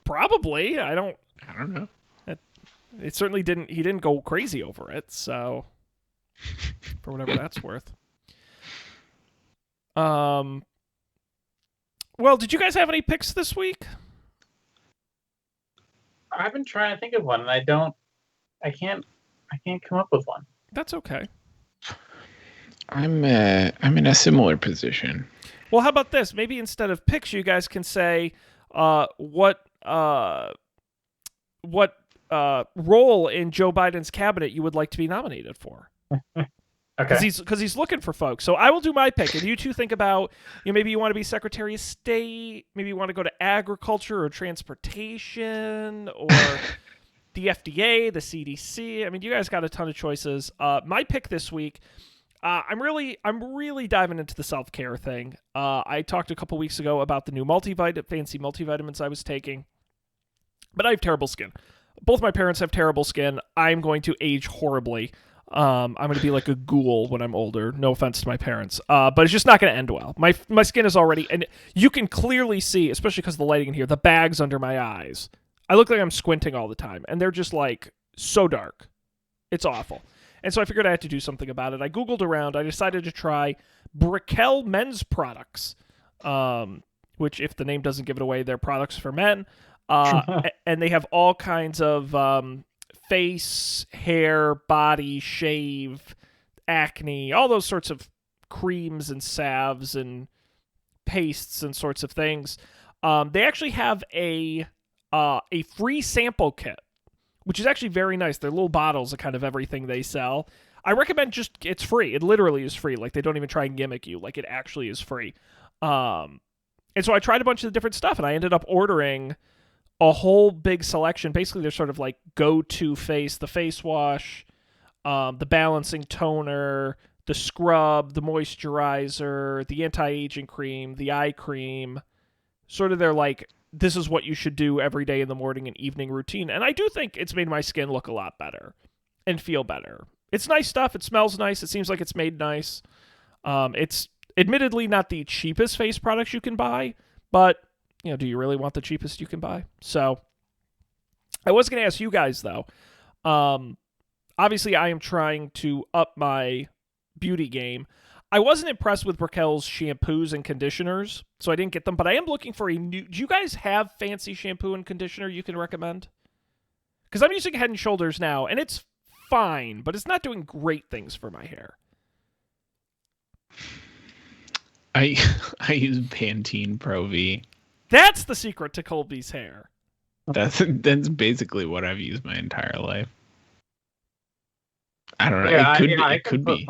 "Probably. I don't know." It certainly didn't. He didn't go crazy over it. So, for whatever that's worth. Well, did you guys have any picks this week? I've been trying to think of one, and I can't come up with one. That's okay. I'm in a similar position. Well, how about this? Maybe instead of picks, you guys can say what role in Joe Biden's cabinet you would like to be nominated for. Okay. Because he's looking for folks. So I will do my pick, and you two think about, maybe you want to be Secretary of State, maybe you want to go to agriculture or transportation or the FDA, the CDC. I mean, you guys got a ton of choices. My pick this week, I'm really diving into the self-care thing. I talked a couple weeks ago about the new fancy multivitamins I was taking, but I have terrible skin. Both my parents have terrible skin. I'm going to age horribly. I'm going to be like a ghoul when I'm older. No offense to my parents. But it's just not going to end well. My skin is already, and you can clearly see, especially because of the lighting in here, the bags under my eyes. I look like I'm squinting all the time, and they're just like so dark. It's awful. And so I figured I had to do something about it. I Googled around. I decided to try Brickell men's products, which, if the name doesn't give it away, they're products for men. And they have all kinds of face, hair, body, shave, acne, all those sorts of creams and salves and pastes and sorts of things. They actually have a free sample kit which is actually very nice. They're little bottles of kind of everything they sell. I recommend it's free. It literally is free. Like, they don't even try and gimmick you. Like, it actually is free. And so I tried a bunch of different stuff, and I ended up ordering a whole big selection. Basically, they're sort of like go-to face, the face wash, the balancing toner, the scrub, the moisturizer, the anti-aging cream, the eye cream. Sort of they're like, this is what you should do every day in the morning and evening routine. And I do think it's made my skin look a lot better and feel better. It's nice stuff. It smells nice. It seems like it's made nice. It's admittedly not the cheapest face products you can buy, but do you really want the cheapest you can buy? So I was going to ask you guys, though. Obviously, I am trying to up my beauty game. I wasn't impressed with Brickell's shampoos and conditioners, so I didn't get them, but I am looking for a new... Do you guys have fancy shampoo and conditioner you can recommend? Because I'm using Head & Shoulders now, and it's fine, but it's not doing great things for my hair. I use Pantene Pro V. That's the secret to Colby's hair. That's basically what I've used my entire life. I don't know. Yeah, It could be.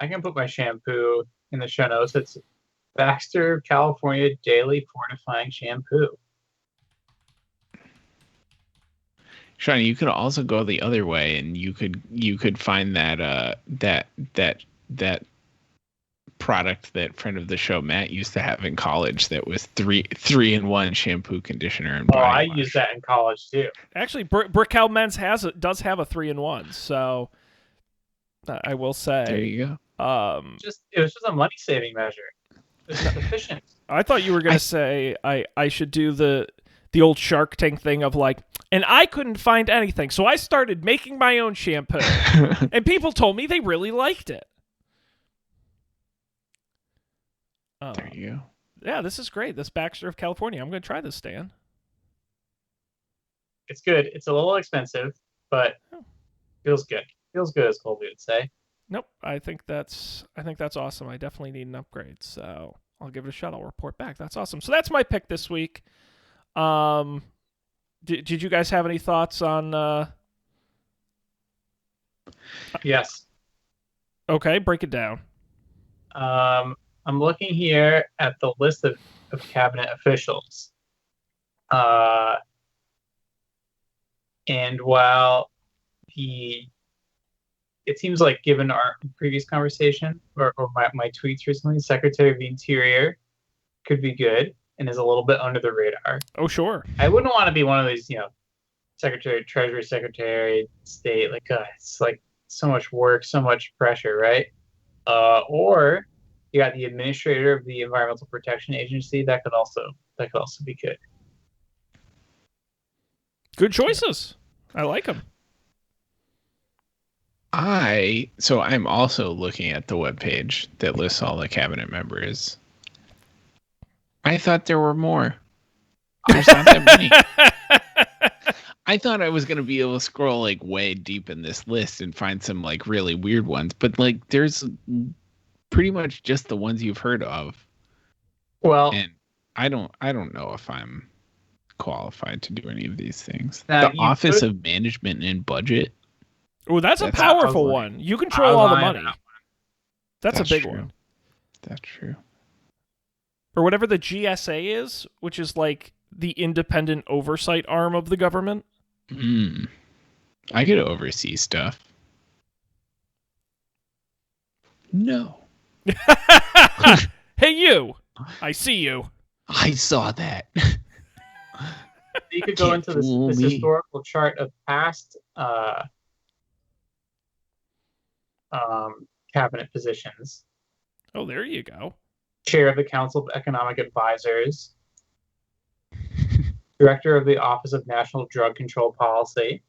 I can put my shampoo in the show notes. It's Baxter California Daily Fortifying Shampoo. Shawnee, you could also go the other way, and you could find that that product that friend of the show Matt used to have in college that was three in one shampoo, conditioner, and body wash. Used that in college too. Actually, Brickell Men's does have a 3-in-1, so I will say. There you go. It was just a money saving measure. It was efficient. I thought you were gonna say I should do the old Shark Tank thing of like, and I couldn't find anything, so I started making my own shampoo, and people told me they really liked it. There you go. Yeah, this is great. This Baxter of California. I'm gonna try this, Stan. It's good. It's a little expensive, but feels good. Feels good, as Colby would say. Nope. I think that's awesome. I definitely need an upgrade, so I'll give it a shot. I'll report back. That's awesome. So that's my pick this week. Did you guys have any thoughts on? Yes. Okay, break it down. I'm looking here at the list of cabinet officials. And while it seems like, given our previous conversation or my tweets recently, Secretary of the Interior could be good and is a little bit under the radar. Oh, sure. I wouldn't want to be one of these, Secretary, Treasury Secretary, State. Like, it's like so much work, so much pressure, right? Or you got the administrator of the Environmental Protection Agency. That could also be good. Good choices. I like them. I'm also looking at the webpage that lists all the cabinet members. I thought there were more. There's not that many. I thought I was going to be able to scroll like way deep in this list and find some like really weird ones, but like there's pretty much just the ones you've heard of. Well, and I don't know if I'm qualified to do any of these things. Now, the Office of Management and Budget. Oh, that's a powerful one. You control all the money. That's a big true. one. That's true. Or whatever the GSA is, which is like the independent oversight arm of the government. I could oversee stuff. No. Hey, you. I see you. I saw that. You could go into this historical chart of past cabinet positions. Oh, there you go. Chair of the Council of Economic Advisors. Director of the Office of National Drug Control Policy.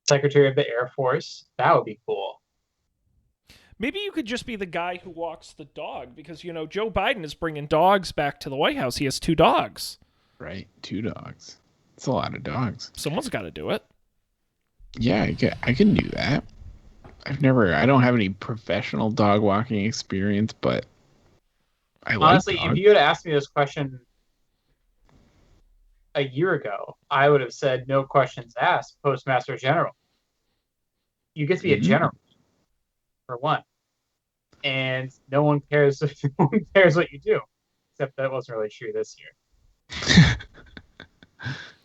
Secretary of the Air Force. That would be cool. Maybe you could just be the guy who walks the dog because, Joe Biden is bringing dogs back to the White House. He has 2 dogs. Right, 2 dogs. It's a lot of dogs. Someone's got to do it. Yeah, I can do that. I don't have any professional dog walking experience, but honestly, if you had asked me this question a year ago, I would have said no questions asked, Postmaster General. You get to be a general, for one. And no one cares no one cares what you do. Except that wasn't really true this year.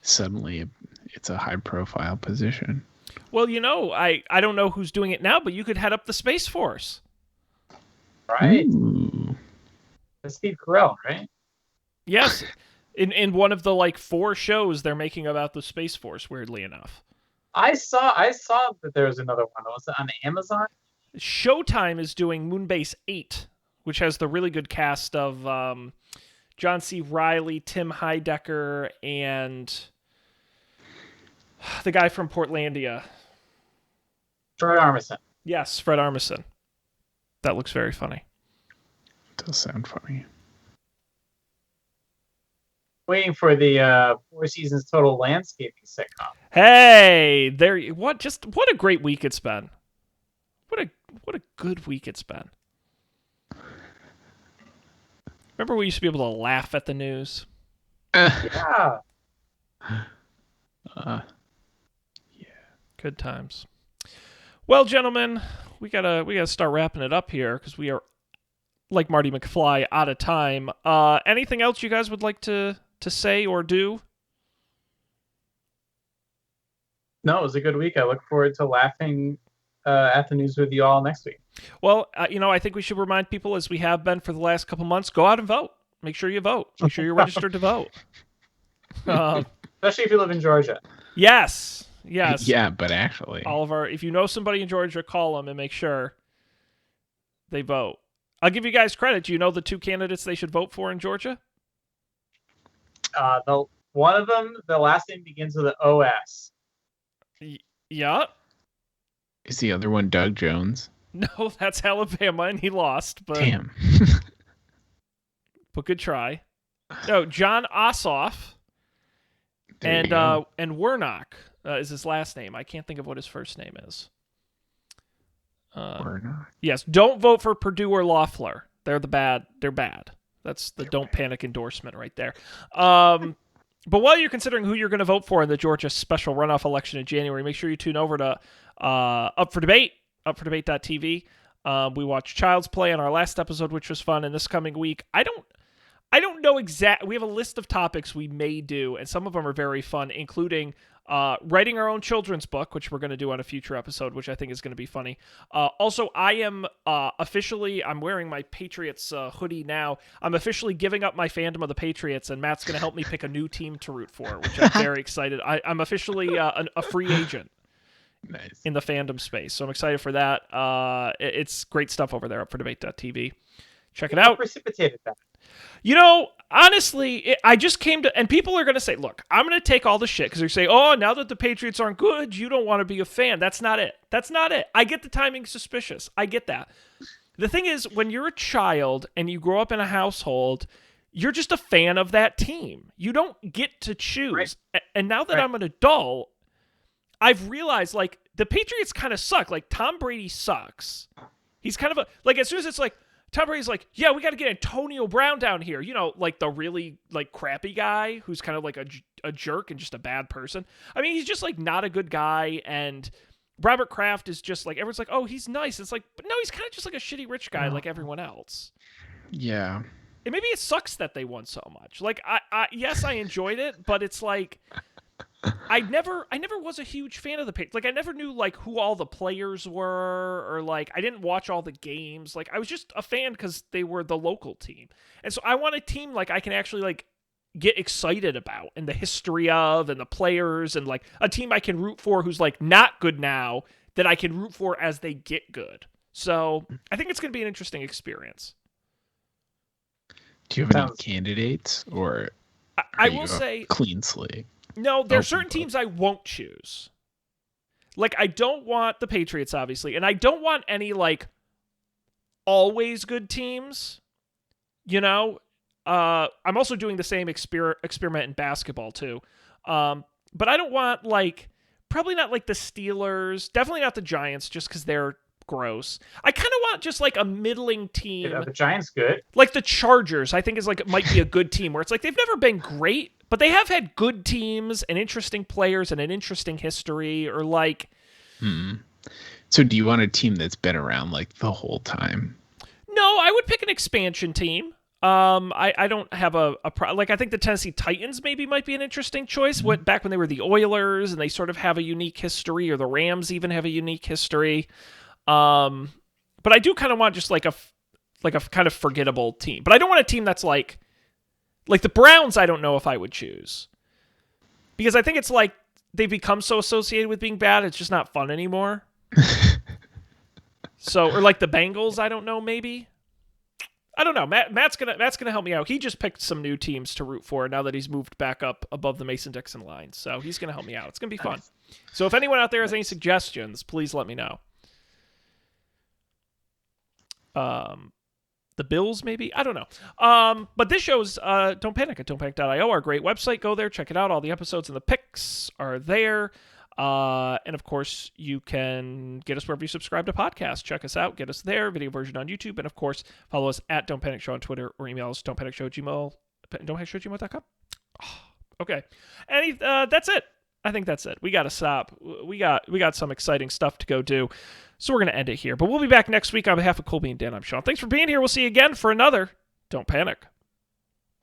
Suddenly, it's a high-profile position. Well, I don't know who's doing it now, but you could head up the Space Force. Right? Ooh. That's Steve Carell, right? Yes. In one of the 4 shows they're making about the Space Force, weirdly enough. I saw that there was another one. Was it on Amazon? Showtime is doing Moonbase 8, which has the really good cast of John C. Reilly, Tim Heidecker, and the guy from Portlandia. Fred Armisen. Yes, Fred Armisen. That looks very funny. Does sound funny. Waiting for the 4 seasons total landscaping sitcom. Hey, what a great week it's been. What a good week it's been. Remember we used to be able to laugh at the news? Yeah. Yeah. Good times. Well, gentlemen, we gotta start wrapping it up here because we are, like Marty McFly, out of time. Anything else you guys would like to say or do? No, it was a good week. I look forward to laughing at the news with you all next week. Well, I think we should remind people, as we have been for the last couple months, go out and vote. Make sure you vote. Make sure you're registered to vote. Especially if you live in Georgia. Yes. Yeah, but actually, if you know somebody in Georgia, call them and make sure they vote. I'll give you guys credit. Do you know the 2 candidates they should vote for in Georgia? One of them, the last name begins with an OS. Yeah. Is the other one Doug Jones? No, that's Alabama, and he lost. But damn. But good try. No, John Ossoff and Warnock is his last name. I can't think of what his first name is. Warnock. Yes, don't vote for Purdue or Loeffler. They're bad. That's the Don't Panic endorsement right there. But while you're considering who you're going to vote for in the Georgia special runoff election in January, make sure you tune over to Up for Debate, upfordebate.tv. We watched Child's Play on our last episode, which was fun. And this coming week, I don't know exact. We have a list of topics we may do, and some of them are very fun, including writing our own children's book, which we're going to do on a future episode, which I think is going to be funny. Also, I am I'm wearing my Patriots hoodie now. I'm officially giving up my fandom of the Patriots, and Matt's going to help me pick a new team to root for, which I'm very excited. I'm officially a free agent. Nice. In the fandom space, so I'm excited for that. It's great stuff over there, upfordebate.tv. Check it out. Precipitated that. Honestly, I just came to, and people are going to say, look, I'm going to take all the shit because they say, oh, now that the Patriots aren't good, you don't want to be a fan. That's not it. I get the timing suspicious. I get that. The thing is, when you're a child and you grow up in a household, you're just a fan of that team. You don't get to choose. Right. And now that I'm an adult, I've realized, the Patriots kind of suck. Tom Brady sucks. He's kind of as soon as it's Tom Brady's yeah, we got to get Antonio Brown down here. The really, crappy guy who's kind of a jerk and just a bad person. I mean, he's just, not a good guy. And Robert Kraft is just, everyone's oh, he's nice. It's but no, he's kind of just a shitty rich guy like everyone else. Yeah. And maybe it sucks that they won so much. Yes, I enjoyed it, but it's I never was a huge fan of the Patriots. I never knew who all the players were, or I didn't watch all the games. I was just a fan because they were the local team, and so I want a team I can actually get excited about, and the history of, and the players, and a team I can root for who's not good now that I can root for as they get good. So I think it's going to be an interesting experience. Do you have any candidates, or I will say clean slate? No, there are certain teams I won't choose. I don't want the Patriots, obviously, and I don't want any, always good teams. I'm also doing the same experiment in basketball, too. But I don't want, probably not, the Steelers, definitely not the Giants, just because they're gross. I kind of want just, a middling team. Yeah, the Giants good. The Chargers, I think, is, might be a good team, where it's they've never been great, But they have had good teams and interesting players and an interesting history, or like... So do you want a team that's been around like the whole time? No, I would pick an expansion team. I don't have like, I think the Tennessee Titans maybe might be an interesting choice. Back when they were the Oilers, and they sort of have a unique history, or the Rams even have a unique history. But I do kind of want just like a kind of forgettable team. But I don't want a team that's like the Browns. I don't know if I would choose, because I think it's like they've become so associated with being bad, it's just not fun anymore. So, or like the Bengals, I don't know, maybe. I don't know. Matt's gonna help me out. He just picked some new teams to root for now that he's moved back up above the Mason-Dixon line. So he's gonna help me out. It's gonna be fun. So if anyone out there has any suggestions, please let me know. The Bills, maybe? I don't know. But this show's Don't Panic at don'tpanic.io, our great website. Go there, check it out. All the episodes and the picks are there. And of course, you can get us wherever you subscribe to podcasts. Check us out, get us there, video version on YouTube, and of course, follow us at Don't Panic Show on Twitter, or email us don'tpanicshow@gmail.com. Oh, okay, and that's it. I think that's it. We got to stop. We got some exciting stuff to go do, so we're gonna end it here. But we'll be back next week. On behalf of Colby and Dan, I'm Sean. Thanks for being here. We'll see you again for another Don't Panic.